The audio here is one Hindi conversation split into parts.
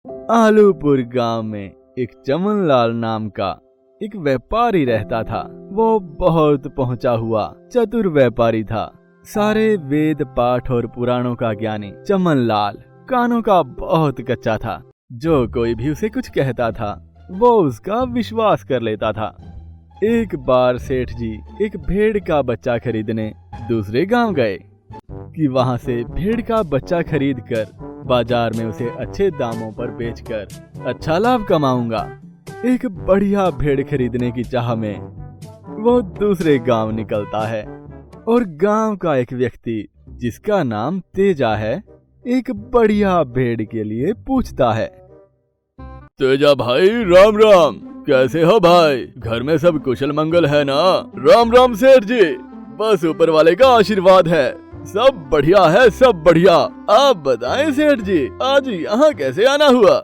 आलूपुर गांव में एक चमनलाल नाम का एक व्यापारी रहता था। वो बहुत पहुंचा हुआ चतुर व्यापारी था। सारे वेद पाठ और पुराणों का ज्ञानी चमनलाल कानों का बहुत कच्चा था। जो कोई भी उसे कुछ कहता था वो उसका विश्वास कर लेता था। एक बार सेठ जी एक भेड़ का बच्चा खरीदने दूसरे गांव गए कि वहां से भेड़ का बच्चा खरीद कर बाजार में उसे अच्छे दामों पर बेचकर अच्छा लाभ कमाऊंगा। एक बढ़िया भेड़ खरीदने की चाह में वो दूसरे गांव निकलता है और गांव का एक व्यक्ति जिसका नाम तेजा है एक बढ़िया भेड़ के लिए पूछता है। तेजा भाई राम राम, कैसे हो भाई? घर में सब कुशल मंगल है ना? राम राम सेठ जी, बस ऊपर वाले का आशीर्वाद है, सब बढ़िया है, सब बढ़िया। आप बताएं सेठ जी, आज यहाँ कैसे आना हुआ?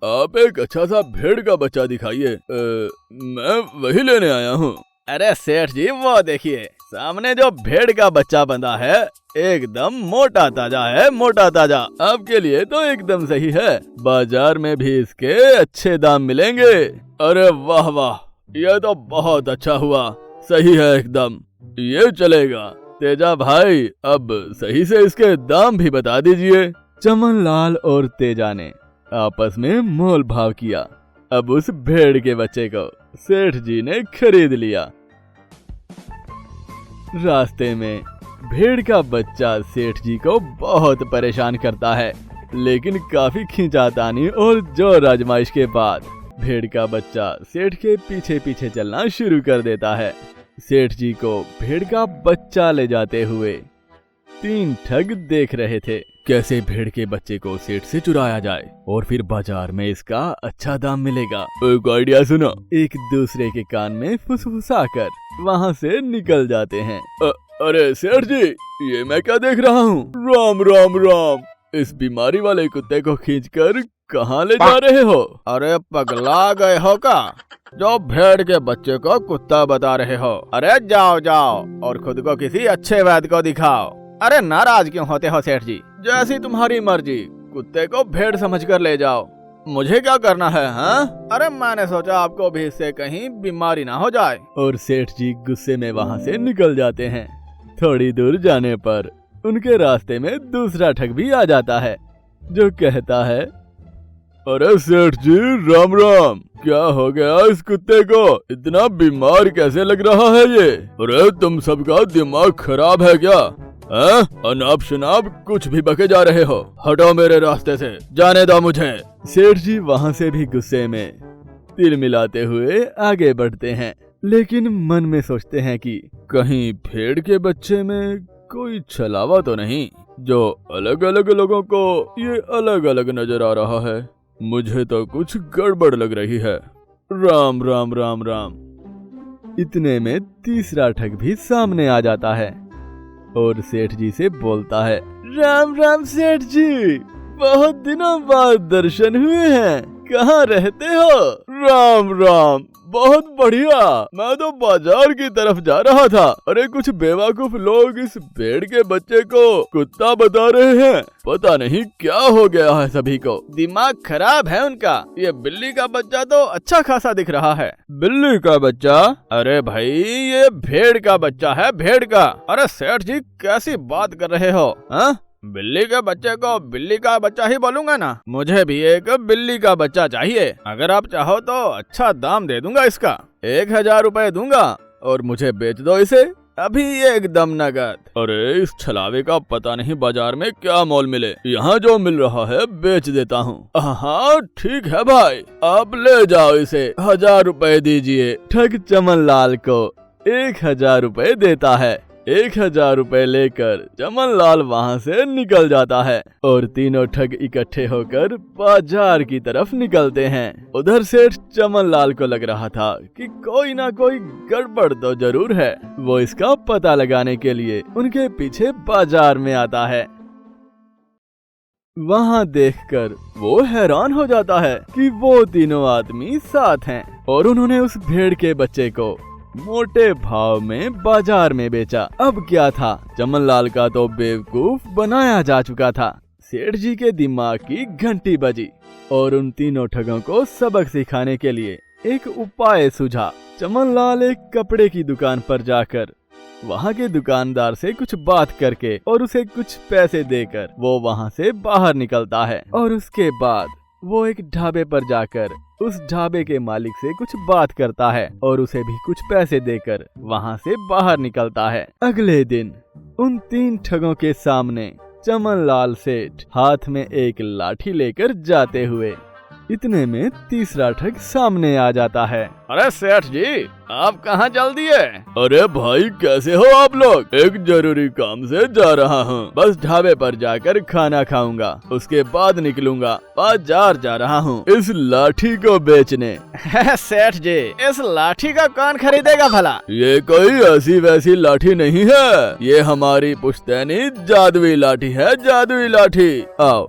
आप एक अच्छा सा भेड़ का बच्चा दिखाइए, मैं वही लेने आया हूँ। अरे सेठ जी वो देखिए सामने जो भेड़ का बच्चा बंधा है एकदम मोटा ताजा है, मोटा ताजा। आपके लिए तो एकदम सही है, बाजार में भी इसके अच्छे दाम मिलेंगे। अरे वाह वाह, ये तो बहुत अच्छा हुआ, सही है एकदम, ये चलेगा। तेजा भाई अब सही से इसके दाम भी बता दीजिए। चमनलाल और तेजा ने आपस में मोल भाव किया। अब उस भेड़ के बच्चे को सेठ जी ने खरीद लिया। रास्ते में भेड़ का बच्चा सेठ जी को बहुत परेशान करता है, लेकिन काफी खींचातानी और जोर आजमाइश के बाद भेड़ का बच्चा सेठ के पीछे पीछे चलना शुरू कर देता है। सेठ जी को भेड़ का बच्चा ले जाते हुए 3 ठग देख रहे थे, कैसे भेड़ के बच्चे को सेठ से चुराया जाए और फिर बाजार में इसका अच्छा दाम मिलेगा। एक आइडिया सुनो। एक दूसरे के कान में फुसफुसा कर वहाँ से निकल जाते हैं। अरे सेठ जी, ये मैं क्या देख रहा हूँ? राम राम राम, इस बीमारी वाले कुत्ते को खींचकर कहाँ ले जा रहे हो? अरे पगला गए हो का, जो भेड़ के बच्चे को कुत्ता बता रहे हो? अरे जाओ जाओ और खुद को किसी अच्छे वैद्य को दिखाओ। अरे नाराज क्यों होते हो सेठ जी, जैसी तुम्हारी मर्जी, कुत्ते को भेड़ समझकर ले जाओ, मुझे क्या करना है? हाँ? अरे मैंने सोचा आपको भी इससे कहीं बीमारी ना हो जाए। और सेठ जी गुस्से में वहाँ से निकल जाते हैं। थोड़ी दूर जाने पर उनके रास्ते में दूसरा ठग भी आ जाता है, जो कहता है, अरे सेठ जी राम राम, क्या हो गया इस कुत्ते को? इतना बीमार कैसे लग रहा है ये? अरे तुम सबका दिमाग खराब है क्या? अनाप शनाप कुछ भी बके जा रहे हो, हटो मेरे रास्ते से, जाने दो मुझे। सेठ जी वहाँ से भी गुस्से में तिल मिलाते हुए आगे बढ़ते हैं, लेकिन मन में सोचते हैं कि कहीं भेड़ के बच्चे में कोई छलावा तो नहीं, जो अलग अलग लोगों को ये अलग अलग नजर आ रहा है। मुझे तो कुछ गड़बड़ लग रही है। राम राम राम राम। इतने में तीसरा ठग भी सामने आ जाता है और सेठ जी से बोलता है, राम राम सेठ जी, बहुत दिनों बाद दर्शन हुए हैं, कहाँ रहते हो? राम राम, बहुत बढ़िया, मैं तो बाजार की तरफ जा रहा था। अरे कुछ बेवकूफ लोग इस भेड़ के बच्चे को कुत्ता बता रहे हैं, पता नहीं क्या हो गया है सभी को, दिमाग खराब है उनका। ये बिल्ली का बच्चा तो अच्छा खासा दिख रहा है। बिल्ली का बच्चा? अरे भाई ये भेड़ का बच्चा है, भेड़ का। अरे सेठ जी कैसी बात कर रहे हो? हाँ, बिल्ली के बच्चे को बिल्ली का बच्चा ही बोलूंगा ना, मुझे भी एक बिल्ली का बच्चा चाहिए। अगर आप चाहो तो अच्छा दाम दे दूंगा इसका, 1000 रुपए दूंगा और मुझे बेच दो इसे अभी एकदम नगद। अरे इस छलावे का पता नहीं बाजार में क्या मोल मिले, यहाँ जो मिल रहा है बेच देता हूँ। हाँ ठीक है भाई, आप ले जाओ इसे, 1000 रुपए दीजिए। ठग चमनलाल को 1000 रुपए देता है। 1000 रुपए लेकर चमनलाल वहाँ से निकल जाता है और तीनों ठग इकट्ठे होकर बाजार की तरफ निकलते हैं। उधर सेठ चमनलाल को लग रहा था कि कोई ना कोई गड़बड़ तो जरूर है। वो इसका पता लगाने के लिए उनके पीछे बाजार में आता है। वहाँ देखकर वो हैरान हो जाता है कि वो तीनों आदमी साथ हैं और उन्होंने उस भेड़ के बच्चे को मोटे भाव में बाजार में बेचा। अब क्या था, चमनलाल का तो बेवकूफ बनाया जा चुका था। सेठ जी के दिमाग की घंटी बजी। और उन तीनों ठगों को सबक सिखाने के लिए एक उपाय सूझा। चमन लाल एक कपड़े की दुकान पर जाकर वहाँ के दुकानदार से कुछ बात करके और उसे कुछ पैसे देकर वो वहाँ से बाहर निकलता है। और उसके बाद वो एक ढाबे पर जाकर उस ढाबे के मालिक से कुछ बात करता है और उसे भी कुछ पैसे देकर वहाँ से बाहर निकलता है। अगले दिन उन तीन ठगों के सामने चमन लाल सेठ हाथ में एक लाठी लेकर जाते हुए इतने में तीसरा ठग सामने आ जाता है। अरे सेठ जी, आप कहाँ चल दिए? अरे भाई, कैसे हो आप लोग? एक जरूरी काम से जा रहा हूँ, बस ढाबे पर जाकर खाना खाऊंगा, उसके बाद निकलूंगा। बाजार जा रहा हूँ इस लाठी को बेचने। सेठ जी, इस लाठी का कौन खरीदेगा भला? ये कोई ऐसी वैसी लाठी नहीं है, ये हमारी पुश्तैनी जादुई लाठी है, जादुई लाठी। आओ,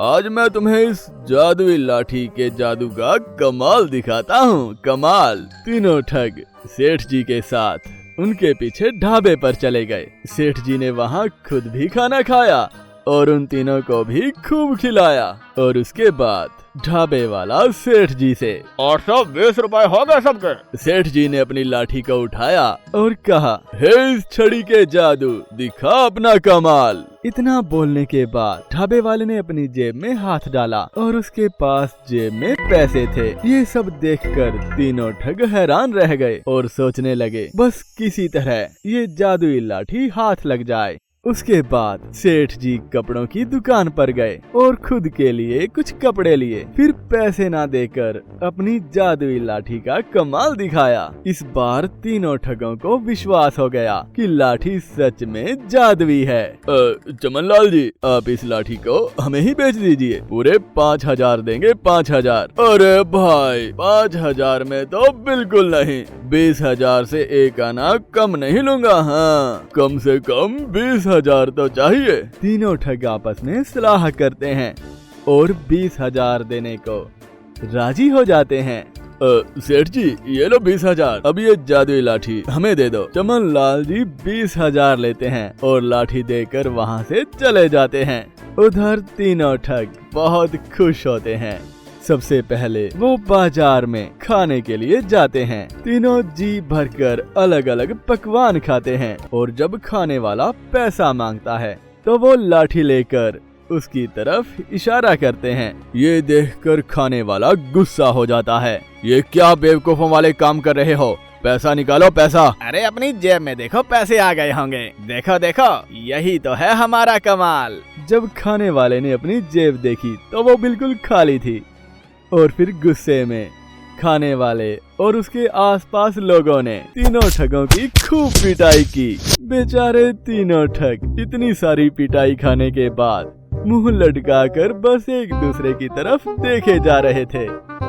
आज मैं तुम्हें इस जादुई लाठी के जादू का कमाल दिखाता हूँ, कमाल। तीनों ठग सेठ जी के साथ उनके पीछे ढाबे पर चले गए। सेठ जी ने वहाँ खुद भी खाना खाया और उन तीनों को भी खूब खिलाया। और उसके बाद ढाबे वाला सेठ जी से 820 रुपए हो गए सबके। सेठ जी ने अपनी लाठी को उठाया और कहा, हे इस छड़ी के जादू, दिखा अपना कमाल। इतना बोलने के बाद ढाबे वाले ने अपनी जेब में हाथ डाला और उसके पास जेब में पैसे थे। ये सब देखकर तीनों ठग हैरान रह गए और सोचने लगे, बस किसी तरह ये जादुई लाठी हाथ लग जाए। उसके बाद सेठ जी कपड़ों की दुकान पर गए और खुद के लिए कुछ कपड़े लिए, फिर पैसे ना देकर अपनी जादुई लाठी का कमाल दिखाया। इस बार तीनों ठगों को विश्वास हो गया कि लाठी सच में जादुई है। चमन लाल जी, आप इस लाठी को हमें ही बेच दीजिए, पूरे 5000 देंगे, 5000। अरे भाई, 5000 में तो बिल्कुल नहीं, 20,000 से एक आना कम नहीं लूंगा। हाँ, कम से कम 20,000 तो चाहिए। तीनों ठग आपस में सलाह करते हैं और 20,000 देने को राजी हो जाते हैं। सेठ जी, ये लो 20,000, अब ये जादुई लाठी हमें दे दो। चमन लाल जी 20,000 लेते हैं और लाठी देकर वहाँ से चले जाते हैं। उधर तीनों ठग बहुत खुश होते हैं। सबसे पहले वो बाजार में खाने के लिए जाते हैं। तीनों जी भरकर अलग अलग पकवान खाते हैं और जब खाने वाला पैसा मांगता है तो वो लाठी लेकर उसकी तरफ इशारा करते हैं। ये देखकर खाने वाला गुस्सा हो जाता है। ये क्या बेवकूफों वाले काम कर रहे हो? पैसा निकालो, पैसा। अरे अपनी जेब में देखो, पैसे आ गए होंगे। देखो देखो, यही तो है हमारा कमाल। जब खाने वाले ने अपनी जेब देखी तो वो बिल्कुल खाली थी और फिर गुस्से में खाने वाले और उसके आसपास लोगों ने तीनों ठगों की खूब पिटाई की। बेचारे तीनों ठग इतनी सारी पिटाई खाने के बाद मुंह लटकाकर बस एक दूसरे की तरफ देखे जा रहे थे।